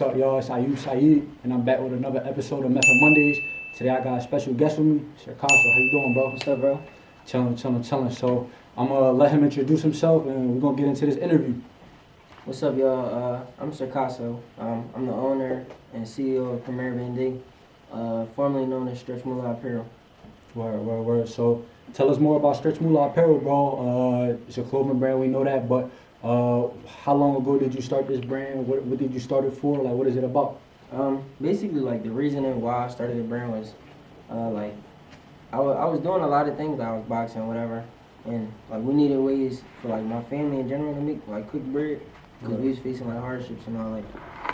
up, y'all? It's Ayub Saeed, and I'm back with another episode of Method Mondays. Today I got a special guest with me, Sircaso. How you doing, bro? What's up, bro? Chilling. So I'm gonna let him introduce himself, and we're gonna get into this interview. What's up, y'all? I'm Sircaso. I'm the owner and CEO of Premier Band-Aid, formerly known as Stretch Moolah Apparel. Word. So tell us more about Stretch Moolah Apparel, bro. It's a clothing brand, we know that, but how long ago did you start this brand? What did you start it for? Like, what is it about? Basically, like, the reasoning why I started the brand was, like, I was doing a lot of things. I was boxing, whatever, and, like, we needed ways for, like, my family in general to make, like, quick bread, because we was facing, like, hardships and all that.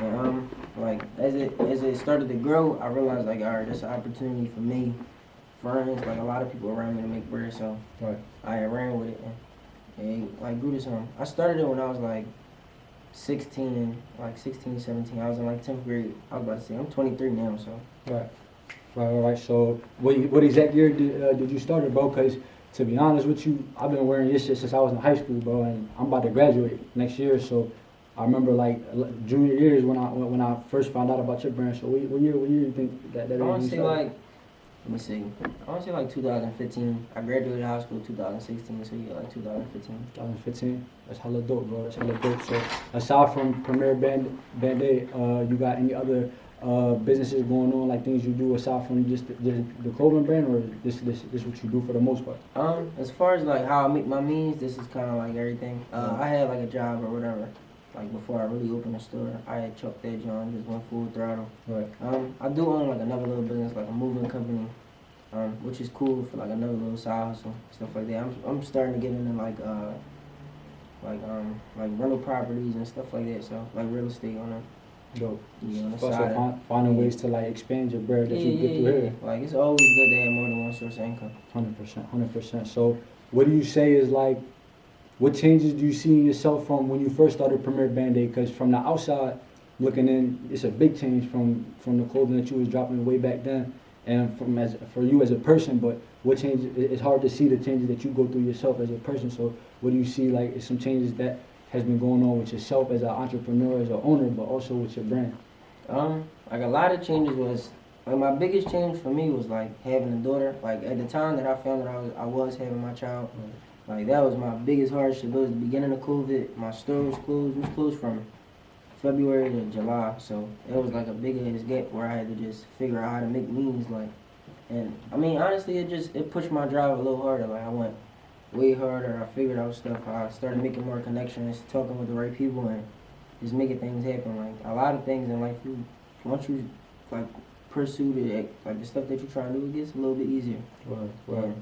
And, like, as it started to grow, I realized, like, all right, there's an opportunity for me, friends, like, a lot of people around me to make bread, so I ran with it, and like, grew to something. I started it when I was, like, 16, 17. I was in, like, 10th grade. I was about to say, I'm 23 now, so. Right. So what exact year did you start it, bro? Because to be honest with you, I've been wearing this shit since I was in high school, bro, and I'm about to graduate next year. So I remember, like, junior years when I first found out about your brand. So what year do you think that I want to say, like, let me see. I want to say, like, 2015. I graduated high school 2016, so yeah, like 2015. 2015. That's hella dope, bro. That's hella dope. So aside from Premier Band-Aid, you got any other businesses going on, like things you do aside from just the clothing brand, or this what you do for the most part? As far as, like, how I make my means, this is kind of like everything. I had, like, a job or whatever. Like, before I really opened a store, I had chucked that joint, just went full throttle. Right. I do own, like, another little business, like a moving company, which is cool for, like, another little side hustle, stuff like that. I'm starting to get into, like rental properties and stuff like that. So, like, real estate on the, Dope. On the Also side. finding ways to, like, expand your bread that you get through here. Like, it's always good to have more than one source of income. 100%. So what do you say is, like, what changes do you see in yourself from when you first started Premier Band-Aid? Because from the outside looking in, it's a big change from the clothing that you was dropping way back then, and for you as a person. But what changes? It's hard to see the changes that you go through yourself as a person. So what do you see, like, is some changes that has been going on with yourself as an entrepreneur, as an owner, but also with your brand? Like, a lot of changes was, like, my biggest change for me was, like, having a daughter. Like, at the time that I found that I was having my child. Like, that was my biggest hardship. It was the beginning of COVID. My store was closed. It was closed from February to July. So it was, like, a big ass gap where I had to just figure out how to make means. Like, and I mean, honestly, it pushed my drive a little harder. Like, I went way harder. I figured out stuff. I started making more connections, talking with the right people, and just making things happen. Like, a lot of things in life, once you, like, pursue like the stuff that you're trying to do, it gets a little bit easier. Right.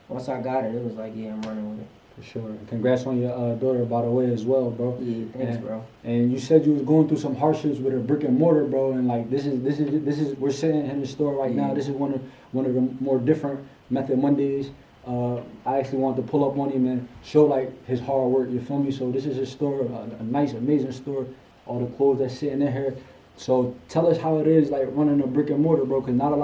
Once I got it was like, yeah, I'm running with it. For sure. Congrats on your daughter, by the way, as well, bro. Yeah, thanks, bro. And you said you was going through some hardships with a brick and mortar, bro. And, like, this is we're sitting in the store right now. This is one of the more different Method Mondays. I actually wanted to pull up on him and show, like, his hard work. You feel me? So this is his store, a nice, amazing store. All the clothes that's sitting in here. So tell us how it is, like, running a brick and mortar, bro. Because not a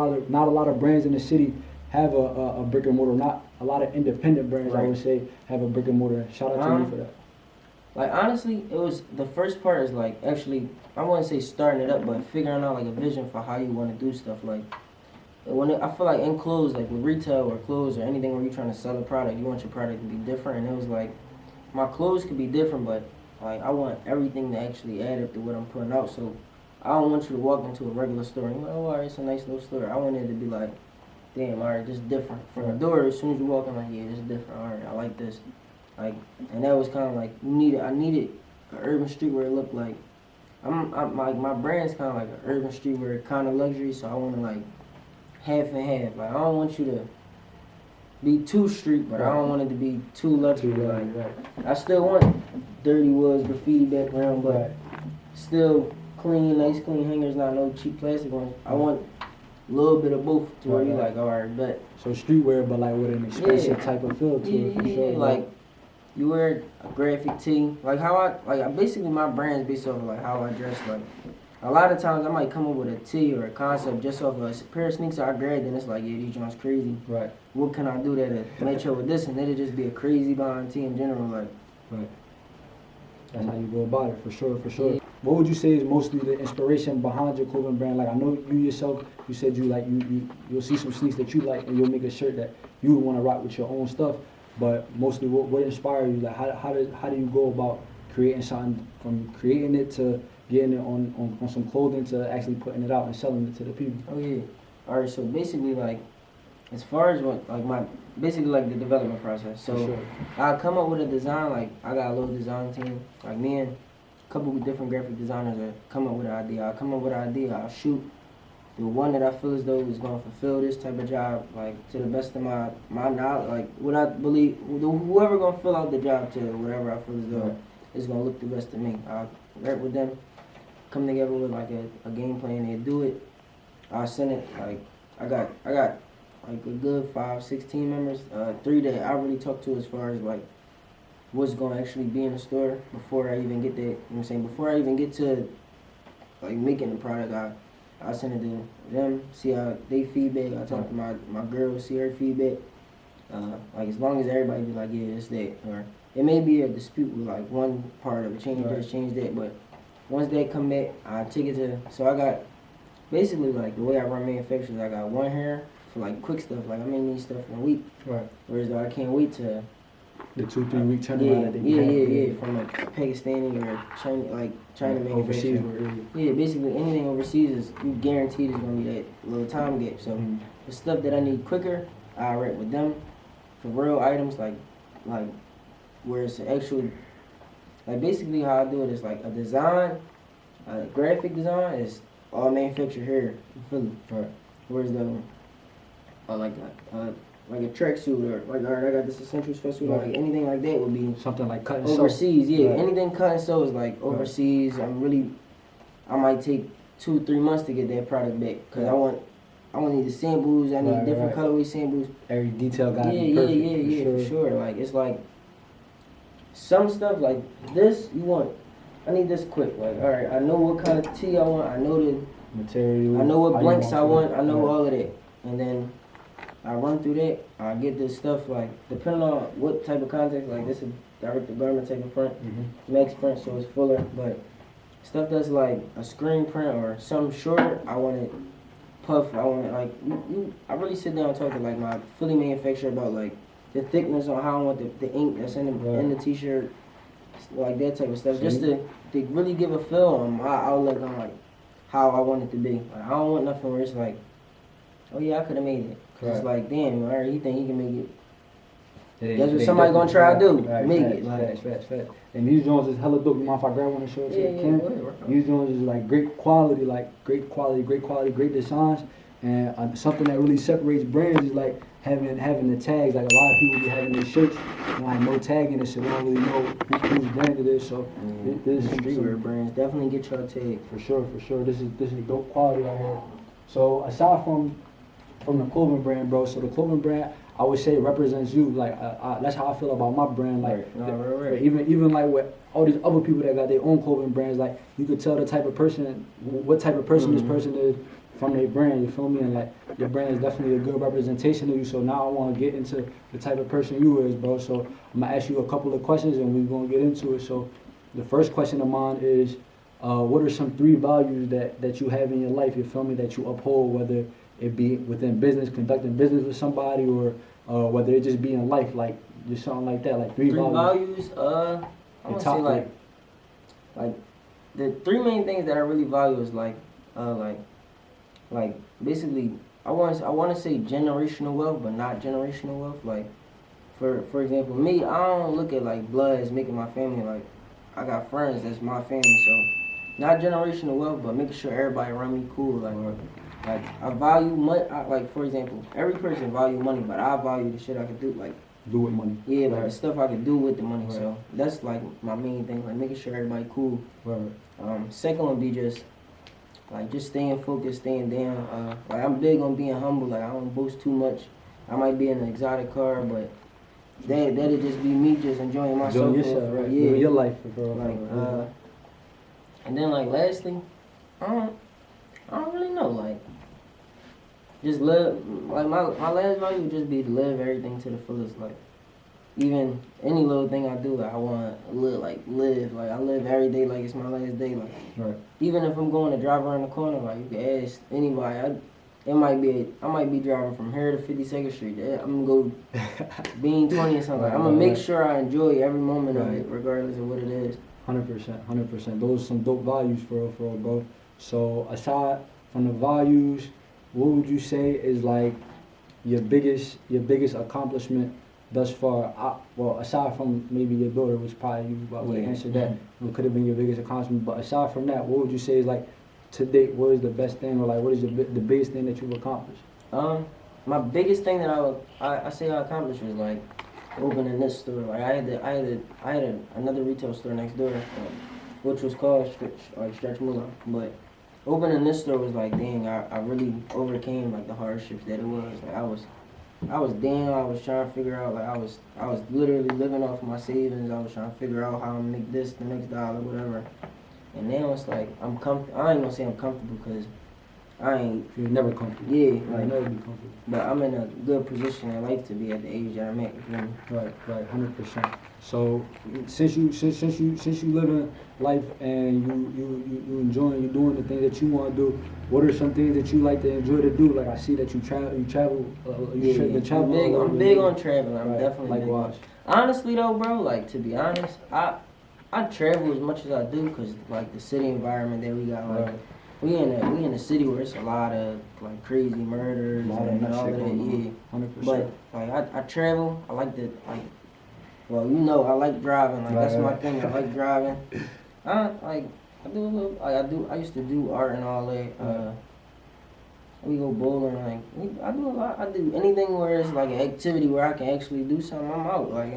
lot of brands in the city have a brick and mortar. Not a lot of independent brands, right. I would say, have a brick and mortar. Shout out to you for that. Like, honestly, it was, the first part is, like, actually, I wouldn't say starting it up, but figuring out, like, a vision for how you want to do stuff. Like, I feel like in clothes, like with retail or clothes or anything where you're trying to sell a product, you want your product to be different. And it was like, my clothes could be different, but, like, I want everything to actually add up to what I'm putting out. So I don't want you to walk into a regular store and you're like, oh, all right, it's a nice little store. I want it to be like, damn, all right, this is different. From the door, as soon as you walk in, like, yeah, this is different. All right, I like this. Like, and that was kind of like, I needed an urban streetwear look. Like, my brand's kind of like an urban streetwear kind of luxury, so I want to, like, half and half. Like, I don't want you to be too street, but I don't want it to be too luxury. Like, I still want dirty woods, graffiti background, but still clean, nice clean hangers, not no cheap plastic ones. I want a little bit of both to where you like, all right, bet. So streetwear, but, like, with an expensive type of feel to it, for sure. Like, you wear a graphic tee, like how basically my brand's based off of, like, how I dress. Like, a lot of times I might come up with a tee or a concept just off a pair of sneakers I grabbed, and it's like, yeah, these joints crazy. Right. What can I do to match up with this? And it'll just be a crazy bond tee in general, like. Right. That's how you go about it, for sure. Yeah. what would you say is mostly the inspiration behind your clothing brand? Like I know you yourself, you said you like you'll see some sneaks that you like and you'll make a shirt that you would want to rock with your own stuff. But mostly, what inspires you? Like how do you go about creating something from creating it to getting it on some clothing to actually putting it out and selling it to the people? Oh yeah. All right. So basically, like as far as what like my basically like the development process. So Sure. I come up with a design. Like I got a little design team. Like me and a couple of different graphic designers that come up with an idea. I come up with an idea. I'll shoot the one that I feel as though is going to fulfill this type of job, like to the best of my knowledge, like what I believe, whoever going to fill out the job to whatever I feel as though is going to look the best to me. I'll work with them, come together with like a game plan. They do it. I'll send it. Like I got like a good 5-6 team members, 3 that I really talk to as far as like what's going to actually be in the store before I even get there. You know what I'm saying? Before I even get to like making the product, I send it to them, see how they feedback. I talk to my girl, see her feedback. Like as long as everybody be like, yeah, it's that. Or it may be a dispute with like one part of it, change this, change that. But once they come back, I take it to. So I got basically like the way I run manufacturers. I got one here for like quick stuff. Like I may need stuff in a week. Right. Whereas though I can't wait to. The 2-3 week turnaround. Yeah. From a Pakistani or China manufacturer. Yeah, basically anything overseas is you guaranteed is gonna be that little time gap. So the stuff that I need quicker, I write with them. For real items like where it's actually like basically how I do it is like a design, a graphic design is all manufactured here in Philly. Right. Whereas the like a tracksuit or like alright, I got this essential sweatsuit or like anything like that would be something like cut and overseas. sew. Yeah, anything cut and sew is like overseas. I might take 2-3 months to get that product back because I want need the samples. I need different colorway samples. Every detail got to be perfect. For sure. Like it's like some stuff like this I need this quick. Like alright, I know what kind of tee I want. I know the material. I know what blanks I want. I know all of that, and then I run through that. I get this stuff like depending on what type of context. Like this is direct to garment type of print, max print, so it's fuller. But stuff that's like a screen print or something shorter, I want it puff. I want it like I really sit down and talk to like my Philly manufacturer about like the thickness on how I want the ink that's in the t-shirt, like that type of stuff. Just to really give a feel on my outlook on like how I want it to be. Like, I don't want nothing where it's like, oh yeah, I could have made it. It's like, damn, alright, he think he can make it. That's what somebody gonna try to do. Make it. Facts. And these joints is hella dope. You mind if I grab one and show it to you? Yeah. These joints is like great quality, great designs. And something that really separates brands is like having the tags. Like a lot of people be having their shirts and like no tag in it, so we don't really know whose brand it is. So this is streetwear brands definitely get your tag. For sure. This is dope quality right here. So aside from the clothing brand, bro. So the clothing brand, I would say, represents you. Like that's how I feel about my brand. Like even like with all these other people that got their own clothing brands, like you could tell the type of person, what type of person this person is from their brand. You feel me? And like your brand is definitely a good representation of you. So now I want to get into the type of person you is, bro. So I'm gonna ask you a couple of questions and we're gonna get into it. So the first question of mine is, what are some 3 values that you have in your life? You feel me? That you uphold, whether it be within business, conducting business with somebody, or whether it just be in life, like just something like that, like 3 values. I want to say like the 3 main things that I really value is like basically I want to say generational wealth, but not generational wealth. Like for example, me, I don't look at like blood as making my family. Like I got friends that's my family, so not generational wealth, but making sure everybody around me cool. Like I value money. Like for example, every person value money, but I value the shit I could do. Like do with money. Yeah, like the stuff I could do with the money. Right. So that's like my main thing. Like making sure everybody cool. Right. Second one be just staying focused, staying down. Like I'm big on being humble. Like I don't boast too much. I might be in an exotic car, but that'll just be me just enjoying myself. Right. Yeah. Living your life, bro. Like and then like lastly, I don't really know. Like just live. Like my last value would just be to live everything to the fullest. Like even any little thing I do, I want to live. Like I live every day like it's my last day. Like Right. even if I'm going to drive around the corner, like you can ask anybody. I might be driving from here to 52nd Street. I'm gonna go being 20 or something. Right, I'm gonna make right. sure I enjoy every moment of Right. it, regardless of what it is. 100%. Those are some dope values for real, bro. So aside from the values, what would you say is like your biggest accomplishment thus far? Well, aside from maybe your daughter, which probably you would have answered that, it could have been your biggest accomplishment. But aside from that, what would you say is like to date? What is the best thing, or like what is the biggest thing that you've accomplished? My biggest thing that I say I accomplished was like opening this store. Like I had another retail store next door, which was called Stretch Moolah. But opening this store was like, dang, I really overcame like the hardships that it was. Like I was down. I was trying to figure out, like I was literally living off my savings. I was trying to figure out how to make this the next dollar, whatever. And now it's like I ain't gonna say I'm comfortable because I ain't. You're never comfortable. Yeah, You'll like, never be comfortable. but I'm in a good position in life to be at the age that I'm at. You feel me? Right, 100%. So since you living life and you enjoying, you doing the things that you want to do, what are some things that you like to enjoy to do? Like I see that you travel, I'm big big on traveling. I'm right, definitely big on. likewise. Honestly though, bro, like to be honest, I travel as much as I do because like the city environment that we got, like Right. we in a city where it's a lot of like crazy murders and all of that, yeah. 100%. But like I travel, I like to like, well you know I like driving, like that's my thing. I like driving. I do a little, I used to do art and all that. We go bowling, like I do a lot. I do anything where it's like an activity where I can actually do something. I'm out, like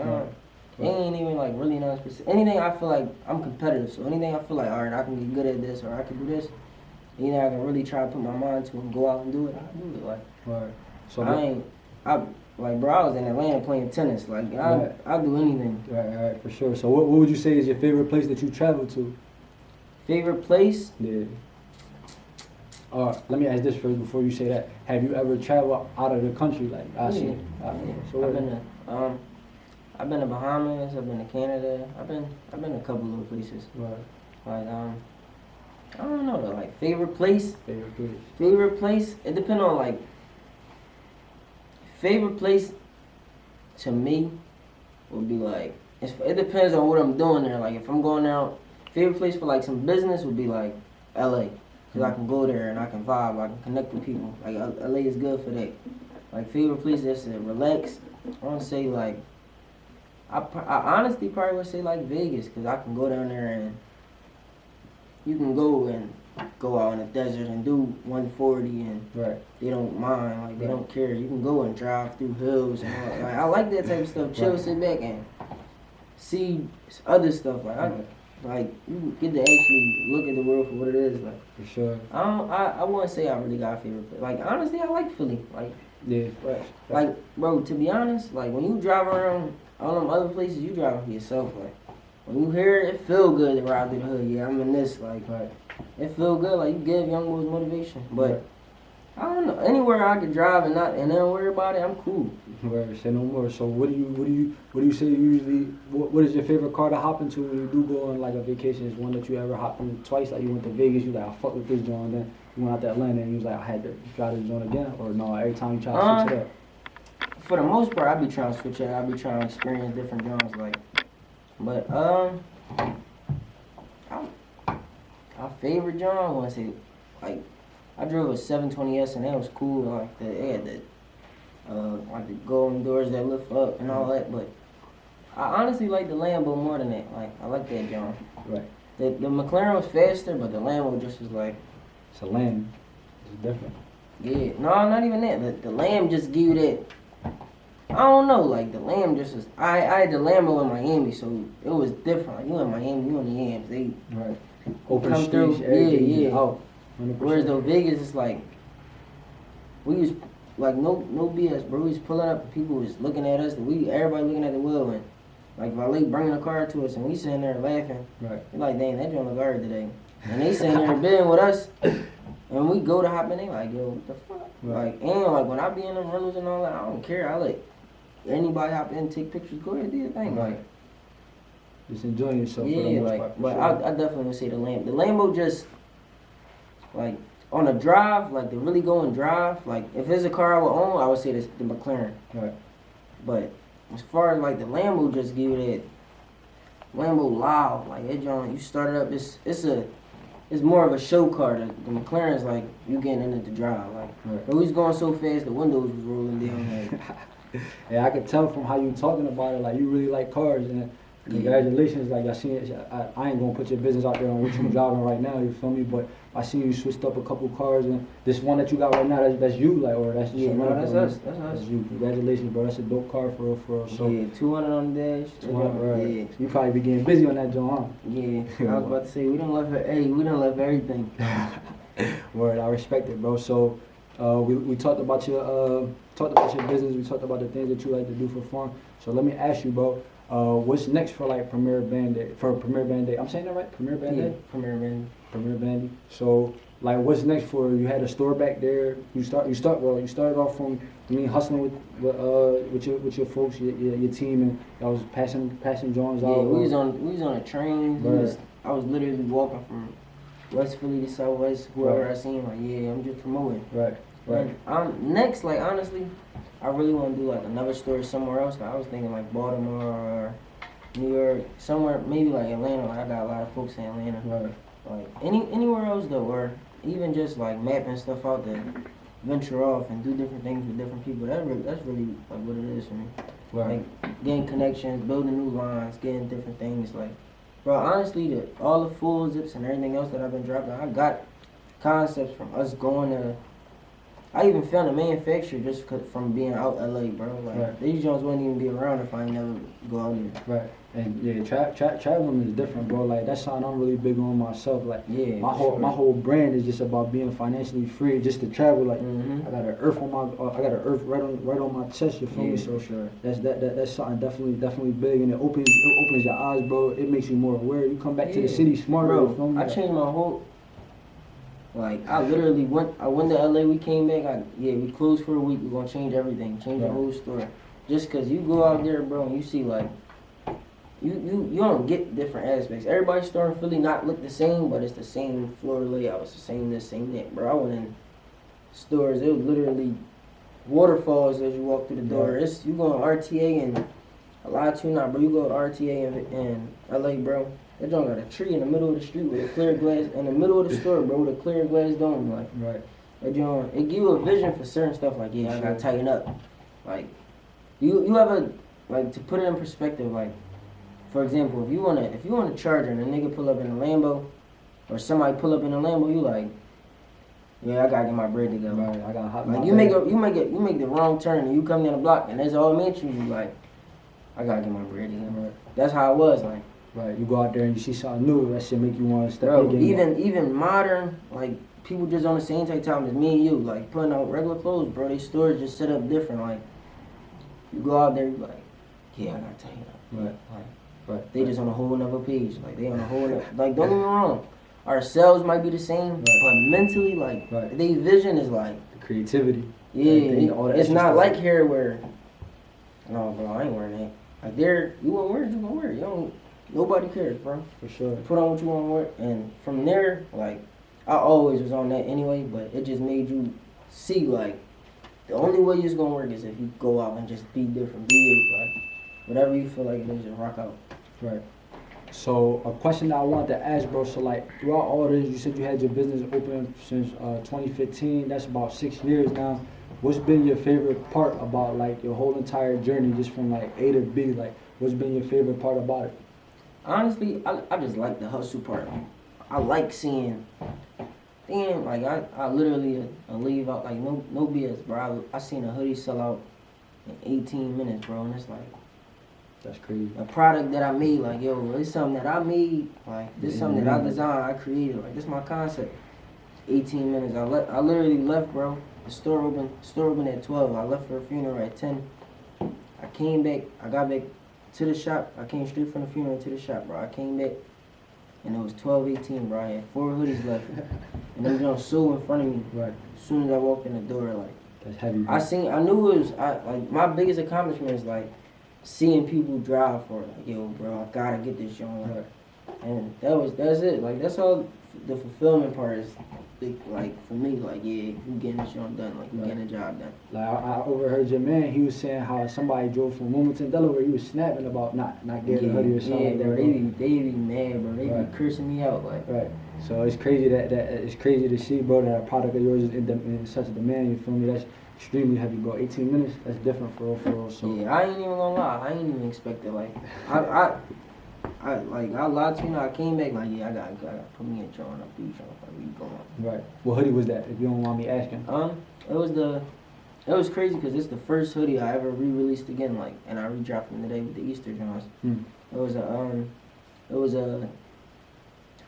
it ain't even like really not specific. Anything I feel like I'm competitive, so anything I feel like alright I can get good at this or I can do this. Anything I can really try to put my mind to and go out and do it, I do it. Like Right. So like bro, I was in Atlanta playing tennis. Like I do anything. Right, for sure. So what would you say is your favorite place that you traveled to? Favorite place? Yeah. Let me ask this first before you say that. Have you ever traveled out of the country? Like I see. So I've been to Bahamas. I've been to Canada. I've been a couple of places. Right. Like I don't know though. Like favorite place. Favorite place. It depends on like. Favorite place to me would be like it depends on what I'm doing there. Like if I'm going out, favorite place for like some business would be like LA, cause I can go there and I can vibe, I can connect with people. Like LA is good for that. Like favorite place that's to relax, I want to say like I honestly probably would say like Vegas, cause I can go down there and you can go out in the desert and do 140 and Right. they don't mind, like they don't care. You can go and drive through hills and all that. Like I like that type of stuff. Chill, sit back and see other stuff. Like you get to actually look at the world for what it is. Like For sure. I wouldn't say I really got a favorite place. Like honestly, I like Philly. Like Yeah. like bro, to be honest, like when you drive around all them other places, you driving for yourself. Like when you hear it, it feel good to ride through the hood. Yeah, I'm in this. Like it feel good. Like you give young boys motivation. But I don't know. Anywhere I could drive and then worry about it, I'm cool. Right. Say no more. So what do you say usually? What is your favorite car to hop into when you do go on like a vacation? Is one that you ever hopped in twice? Like you went to Vegas, you like I fuck with this joint, then you went out to Atlanta and you was like I had to try this joint again, or no? Every time you try to switch it up. For the most part, I be trying to switch it. I be trying to experience different genres, like. But our favorite genre, I want to say, like, I drove a 720S and that was cool. Like it had the golden doors that lift up and all that. But I honestly like the Lambo more than that. Like I like that genre. Right. The McLaren was faster, but the Lambo just was like. It's a Lamb. It's different. Yeah, no, not even that. The Lamb just give you that. I don't know, like the Lamb just was. I had the Lambo in Miami, so it was different. Like you in Miami, you in the Yams. They Right. Open come streets, through. everything. Yeah. Out. 100%. Whereas though Vegas, it's like we was like no BS, bro. We was pulling up and people was looking at us. Everybody looking at the wheel and like Valet bringing a car to us and we sitting there laughing. Right. They're like, dang, that joint look hard today. And they sitting there bidding with us. And we go to hop in, they like, yo, what the fuck? Right. Like, and like when I be in them rooms and all that, I don't care. I like anybody hop in, take pictures, go ahead, do your thing. Like, just enjoying yourself. For the yeah, most like, part, for but sure. I definitely would say the Lambo just, like, on a drive, like, the really going drive, like, if there's a car I would own, I would say the McLaren. Right. But as far as, like, the Lambo just give you that, Lambo loud, like, that joint, you start it up, it's more of a show car. The McLaren's like, you getting into the drive, like, Right. but we was going so fast, the windows was rolling down, like, Yeah, I could tell from how you talking about it, like you really like cars, and congratulations. Like I seen it, I ain't gonna put your business out there on what you driving right now. You feel me? But I seen you switched up a couple cars, and this one that you got right now, that's you, like, or that's just yeah, no, another that's car? us, that's us. That's you. Congratulations, bro. That's a dope car for real, for real. So Yeah, 200 on the dash. 200, right. Yeah. You probably be getting busy on that joint, huh? Yeah, I was about to say we done left everything. Word, I respect it, bro. So, we talked about your business. We talked about the things that you like to do for fun. So let me ask you, bro. What's next for like Premier Band Day? For Premier Band Day, I'm saying that right? Premier Band Day. Premier Band. Premier Band Day. So, like, what's next for you? Had a store back there. You started off from hustling with your folks, your team, and I was passing joints Yeah, out. we was on a train. Right. I was literally walking from West Philly to Southwest. Whoever Right. I seen, like, yeah, I'm just promoting. Right. Right. And next, like, honestly, I really want to do like another store somewhere else. Like, I was thinking like Baltimore or New York, somewhere, maybe like Atlanta. Like, I got a lot of folks in Atlanta. Right. Like anywhere else though, or even just like mapping stuff out to venture off and do different things with different people. That's really like what it is for me. Right. Like getting connections, building new lines, getting different things. Like, bro, honestly, all the full zips and everything else that I've been dropping, I got concepts from us going to. I even found a manufacturer just from being out LA, bro. Like, Right. these joints wouldn't even be around if I ain't never go out there. Right. And yeah, traveling is different, bro. Like, that's something I'm really big on myself. Like, Yeah, my for my sure. whole brand is just about being financially free, just to travel. Like, Mhm. I got an earth right on my chest. You feel Yeah, me? for So sure. that's something definitely big, and it opens your eyes, bro. It makes you more aware. You come back to the Yeah. city smarter. Bro, You feel me? I changed my whole. Like, I literally went to LA. We came back. We closed for a week. We're gonna change everything. Change the Right. whole store. Just cause you go out there, bro, and you see like. You don't get different aspects. Everybody's store in Philly not look the same, but it's the same floor layout. It's the same this, same that. Bro, I went in stores. It was literally waterfalls as you walk through the door. Right. You go to RTA and a lot of you not, bro. You go to RTA in LA, bro. That joint got a tree in the middle of the street with a clear glass in the middle of the store, bro, with a clear glass dome. Like, Right. that joint, it give you a vision for certain stuff. Like, yeah, I Sure. gotta tighten up. Like, you have a, like, to put it in perspective. Like, for example, if you want a charger and a nigga pull up in a Lambo, or somebody pull up in a Lambo, you like, yeah, I gotta get my bread together. Right. I got hot. Like, you make the wrong turn and you come down the block and there's all mention you like, I gotta get my bread together. Right. That's how it was, like. Right. You go out there and you see something new. That shit make you want to step Bro, in. even modern, like, people just on the same type of time as me and you, like, putting out regular clothes, bro. These stores just set up different. Like, you go out there, you like, yeah, I gotta tighten up. Right. Like, Right. they just on a whole nother page. Like, they on a whole nother, like, don't get me wrong. Our sales might be the same, Right. but mentally, like, Right. their vision is like, The creativity. yeah, Everything, all that it's extra not stuff. like here where, no, bro, I ain't wearing that. Like, you want to wear it, you gonna wear it. You don't, nobody cares, bro. For sure. Put on what you want to wear, and from there, like, I always was on that anyway, but it just made you see, like, the only way it's gonna work is if you go out and just be different, be you, like, whatever you feel like it is, just rock out. Right. So a question that I wanted to ask, bro. So like throughout all this, you said you had your business open since 2015. That's about 6 years now. What's been your favorite part about like your whole entire journey, just from like A to B? Like, what's been your favorite part about it? Honestly, I just like the hustle part. I like seeing, damn, like, I literally leave out, like, no BS, bro. I seen a hoodie sell out in 18 minutes, bro, and it's like, That's crazy. a product that I made, like, yo, it's something that I made, like, this is something that I Mhm. designed, I created, like, this is my concept. 18 minutes, I literally left, bro. The store opened at 12. I left for a funeral at 10. I came back, I got back to the shop. I came straight from the funeral to the shop, bro. I came back, and it was 12:18, bro. I had 4 hoodies left, and them joints sold in front of me. Right. As soon as I walked in the door, like, That's heavy. Bro. I knew it was, like, my biggest accomplishment is, like, seeing people drive for it. Like, yo, bro, I gotta get this joint. Right. And that's it. Like, that's all the fulfillment part is, like, for me, like, yeah, we getting this joint done. Like, we getting the job done. Like, I overheard your man, he was saying how somebody drove from Wilmington, Delaware, he was snapping about not getting a hoodie or something. Yeah, like bro, that, they be mad, bro. They be cursing me out, like. Right. So it's crazy that it's crazy to see, bro, that a product of yours is in such a demand. You feel me? That's extremely heavy, bro. 18 minutes, that's different for real. So yeah, I ain't even gonna lie. I ain't even expect it. Like, I lied to you. I came back like, yeah, I gotta put me in drawing up these drawing. Like, where you going? Right. What hoodie was that? If you don't mind me asking. It was crazy because it's the first hoodie I ever re-released again. Like, and I re-dropped them today with the Easter Jones. It was a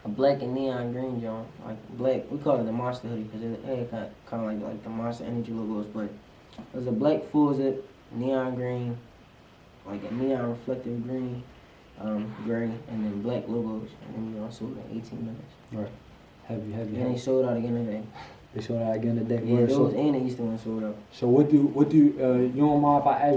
black and neon green John, like black. We call it the Monster hoodie because it had kind of like the Monster Energy logos, but it was a black full zip, neon green, like a neon reflective green, gray, and then black logos, and then sold in 18 minutes. Right. Heavy. And they sold out again today. They sold out again today. Yeah, those and the Easter one sold out. So what do you don't mind if I ask,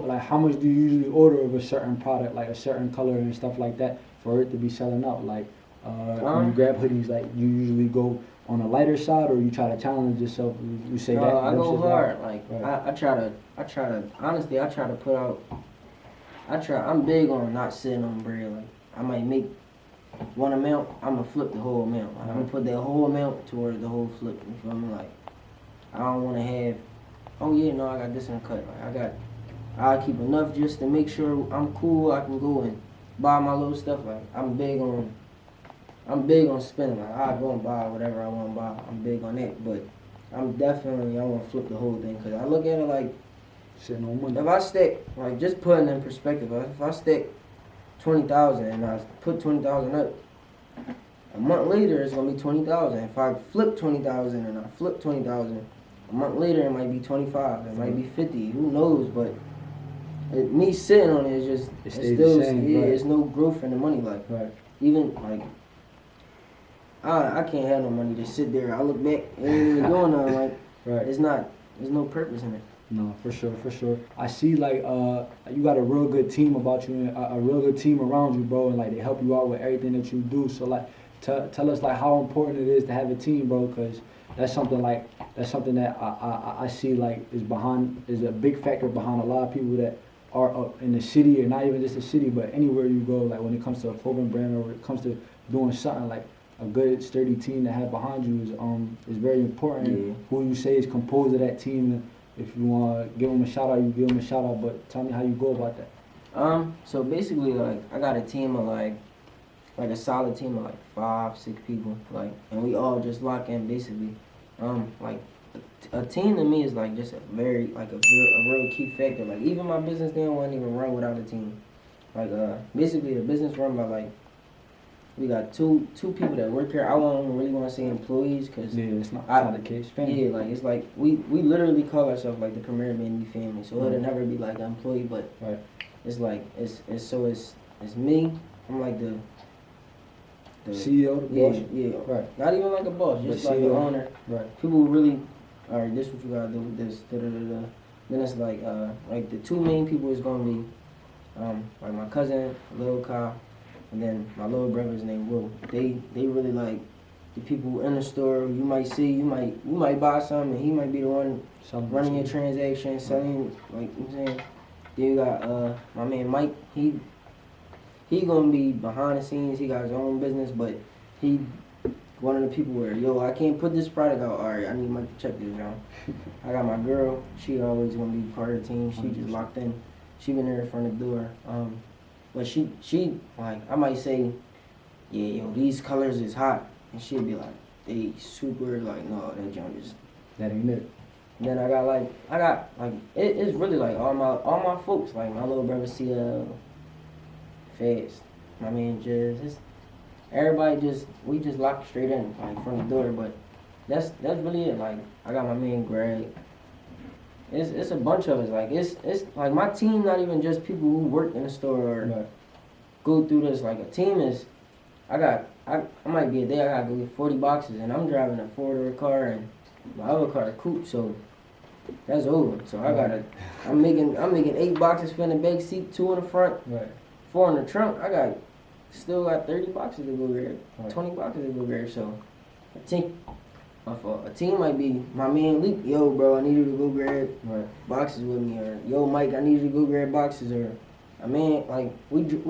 like how much do you usually order of a certain product, like a certain color and stuff like that, for it to be selling out? Like when you grab hoodies, like you usually go on a lighter side, or you try to challenge yourself? You say that. I go hard. Like right. I try to honestly, I try to put out. I'm big on not sitting on bread. Like, I might make one amount, I'm gonna flip the whole amount. Like, I'm gonna put that whole amount towards the whole flip. You feel me? Like, I don't want to have, oh yeah, no, I got this in the cut. Like, I'll keep enough just to make sure I'm cool. I can go and buy my little stuff. Like, I'm big on spending. Like, I go and buy whatever I want to buy. I'm big on that. But I want to flip the whole thing because I look at it like, sitting on money. if I stick, like, just putting in perspective, if I stick 20,000 and I put 20,000 up, a month later it's gonna be 20,000. If I flip 20,000 and I flip 20,000, a month later it might be 25, it might be 50, who knows? But me sitting on it is just it's still the same, yeah, right. It's no growth in the money. Like, right. Even like I can't have no money to sit there. I look back, it ain't even doing nothing. Like, right. There's no purpose in it. No, for sure. I see, like, you got a real good team about you, and a real good team around you, bro, and, like, they help you out with everything that you do. So, like, tell us, like, how important it is to have a team, bro, because that's something that I see, like, is a big factor behind a lot of people that are up in the city, or not even just the city, but anywhere you go, like, when it comes to a clothing brand or when it comes to doing something, like, a good, sturdy team to have behind you is very important. Yeah. Who you say is composed of that team. If you want to give them a shout out, you give them a shout out. But tell me how you go about that. So basically, like, I got a team of like a solid team of like 5-6 people, like, and we all just lock in basically. Like, a team to me is like just a real key factor. Like, even my business then wouldn't even run without a team. Like, basically the business run by like. We got two people that work here. I don't really want to say employees because it's not the case. Family. Yeah, like, it's like we literally call ourselves like the Premier Baby family. So it'll never be like an employee, but right. It's like it's me. I'm like the CEO, the boss. Yeah, right. Not even like a boss, just like the owner. Right. People who really, all right, this is what you gotta do with this. Then it's like the two main people is gonna be like my cousin Lil Kyle. And then my little brother's named Will. They really like the people in the store. You might see, you might buy something, and he might be the one running your transaction, selling, like, you know what I'm saying. Then you got my man Mike. He gonna be behind the scenes. He got his own business, but he one of the people where, yo, I can't put this product out. All right, I need Mike to check this out. I got my girl. She always gonna be part of the team. She just locked in. She been there in front of the door. But she like, I might say, yeah, yo, these colors is hot, and she'll be like, they super, like, no, that junk is, that ain't it. And then I got like it's really like all my folks, like my little brother CL, Fast, my man Jizz, everybody we just locked straight in, like, from the door. But that's really it. Like, I got my man Greg. It's a bunch of us. Like, it's like my team, not even just people who work in the store or go through this. Like, a team is, I might be a day I gotta go get 40 boxes, and I'm driving a 4-door car and my other car a coupe. So That's over. So I'm making 8 boxes for in the back seat, 2 in the front, Right. 4 in the trunk. Still got 30 boxes to go grab, Right. 20 boxes to go grab. So a team might be my man Leak. Yo, bro, I need you to go grab Right. boxes with me, or yo, Mike, I need you to go grab boxes, or I mean, like we did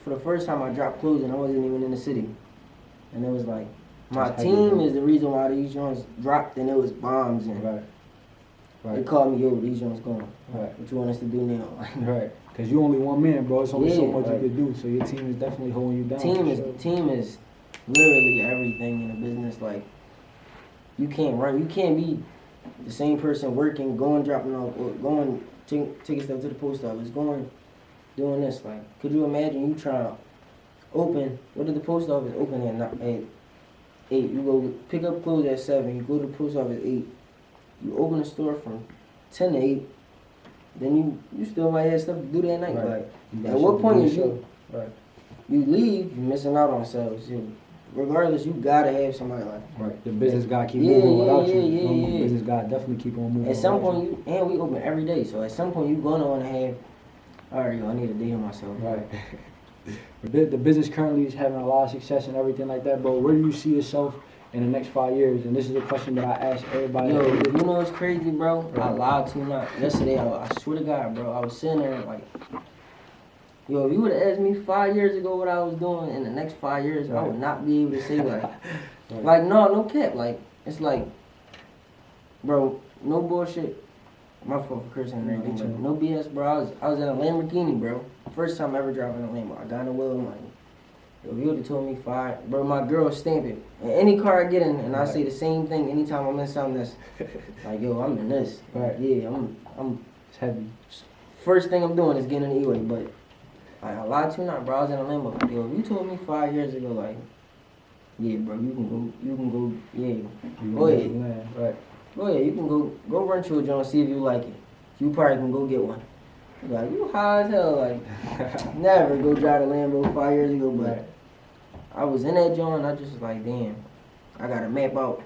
for the first time. I dropped clothes and I wasn't even in the city, and it was like my That's how you team do it. is the reason why these joints dropped, and it was bombs, and Right. they Right. called me, yo, these joints going. Right. What you want us to do now? Right. Because you only one man, bro. It's only so Yeah, much right. you can do. So your team is definitely holding you down. team for is sure. team is literally everything in a business. Like you can't be the same person working, going dropping off, or going taking stuff to the post office, going doing this. Like, could you imagine you trying to open? What did the post office open at 8? You go pick up clothes at 7. You go to the post office at 8. You open the store from 10 to 8. Then you still might have stuff to do that night. Right. Like, You got at what shit to point do, is so- Right. you leave, you're missing out on sales. Regardless, you gotta have somebody like. Right. The business gotta keep Yeah, moving yeah, without you. yeah, yeah, The yeah. business gotta definitely keep on moving. At some without point, we open every day. So at some point, you're gonna want to have. All right, yo, I need a day to myself. Right. The business currently is having a lot of success and everything like that, but where do you see yourself in the next 5 years? And this is a question that I ask everybody. Yo, you know what's crazy, bro? I Right. lied to you not. Yesterday, I swear to God, bro, I was sitting there like, yo, if you would have asked me 5 years ago what I was doing in the next 5 years, I would not be able to say like, Right. like no cap. Like it's like, bro, no bullshit. My fault for cursing and No, everything, me but too. no BS, bro. I was in a Lamborghini, bro. First time ever driving a Lambo. I got in the wheel, I'm like, yo, if you would have told me 5, bro, my girl stamp it. In any car I get in, and I say the same thing anytime I'm in something that's like, yo, I'm in this. Right. Yeah, I'm. It's heavy. First thing I'm doing is getting in the E-way, but I lied to you not, bro. I was in a Lambo. Like, yo, if you told me 5 years ago, like, yeah, bro, you can go, yeah. You Go ahead. man. Right. Go ahead, you can go run to a joint, see if you like it. You probably can go get one. Like, you high as hell, like, never go drive a Lambo 5 years ago, but Right. I was in that joint, and I just was like, damn, I gotta map out.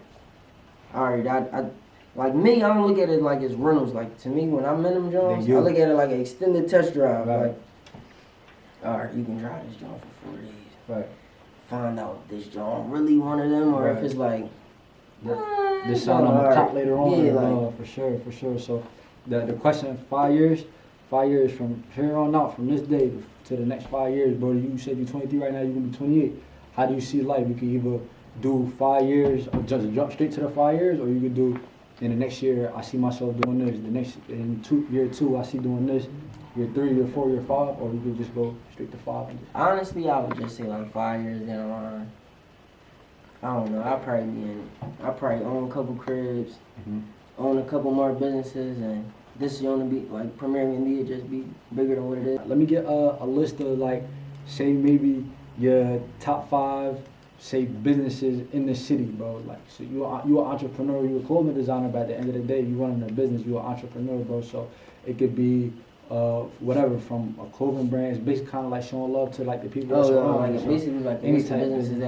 Alright, I like me, I don't look at it like it's rentals. Like, to me, when I'm in them joints, Then I you. look at it like an extended test drive. Right. Like, alright, you can drive this joint for 4 days. Right. Find out if this joint really one of them, or if Right. it's like, This sound I'm a cop later on. Yeah, like, for sure. So the question, 5 years from here on out, from this day to the next 5 years, bro. You said you're 23 right now. You're gonna be 28. How do you see life? You can either do 5 years or just jump straight to the 5 years, or you could do in the next year. I see myself doing this. The next year 2, I see doing this. Year 3, year 4, year 5, or you could just go straight to 5. And just, honestly, I would just say like 5 years down the line. I don't know. I probably own a couple cribs, own a couple more businesses, and this is gonna be like Premier India just be bigger than what it is. Let me get a list of, like, say maybe your top 5, say, businesses in the city, bro. Like, so you an entrepreneur, you a clothing designer, but at the end of the day, you running a business, you an entrepreneur, bro. So it could be whatever, from a clothing brand. It's basically kind of like showing love to, like, the people that's Oh, around like you. it's So basically like any any type of businesses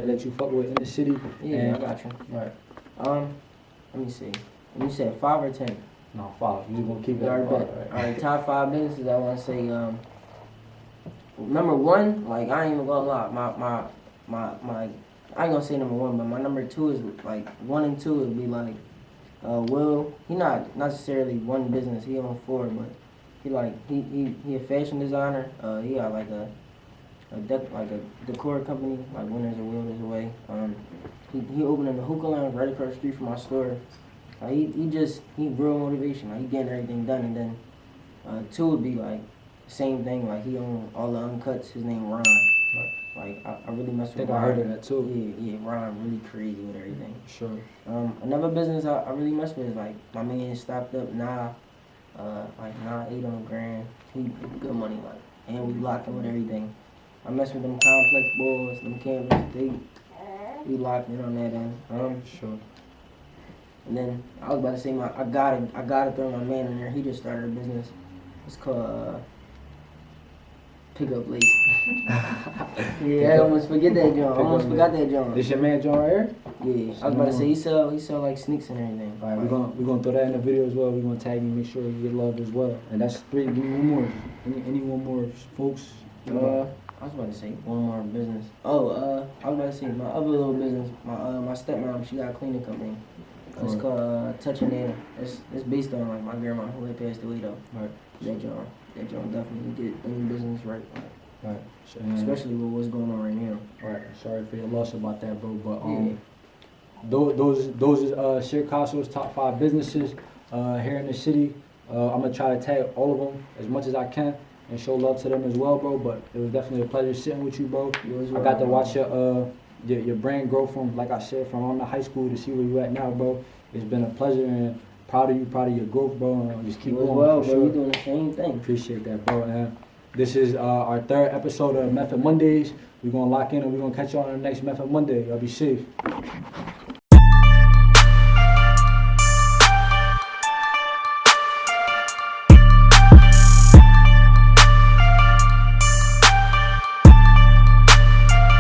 that you fuck with in the city. Yeah, and, I got you. Right. Let me see. You said 5 or 10? No, 5. You just gonna keep it All at right, 5, bet. right? All right, top 5 businesses. I want to say number 1. Like, I ain't even gonna lie. My I ain't gonna say number 1, but my number 2 is like 1 and 2 would be like Will. He not necessarily one business. He on 4, but he a fashion designer. He got like a decor company, like Winners or Wilders Away. He opening the hookah lounge right across the street from my store. He real motivation. Like, he getting everything done. And then 2 would be like same thing. Like, he own all the uncuts. His name Ron. Right. Like, I really mess I with think Ron. I heard of that too. Yeah, Ron really crazy with everything. Sure. Another business I really mess with is like my man stopped up Nah. Like Nah 800 grand. He good money, like, and we locked in with everything. I mess with them complex boys, them canvas. We locked in on that end. Sure. And then I was about to say I gotta throw my man in there. He just started a business. It's called pick up lace. Yeah, I almost forget that John. I almost forgot that John. This your man John right here? Yeah, I was about to say he sell like sneaks and everything. All right, we're gonna throw that in the video as well. We're gonna tag you, make sure you get love as well. And that's 3. Give me one more. Any one more, folks? I was about to say one more business. Oh, I was about to say my other little business. My stepmom, she got a cleaning company. It's called Touch and Nail. It's based on like my grandma who had passed away though. Right. That John definitely did any business right. Right. Especially with what's going on right now. Right. Sorry for your loss about that, bro. But Yeah. those is Sircaso's top 5 businesses here in the city. I'm gonna try to tag all of them as much as I can and show love to them as well, bro. But it was definitely a pleasure sitting with you, bro. I got to watch your brand grow from, like I said, from on the high school to see where you at now, bro. It's been a pleasure and proud of your growth, bro. And just keep going. Well, for bro, sure. you doing the same thing. Appreciate that, bro. And this is our 3rd episode of Method Mondays. We're gonna lock in and we're gonna catch y'all on the next Method Monday. Y'all be safe.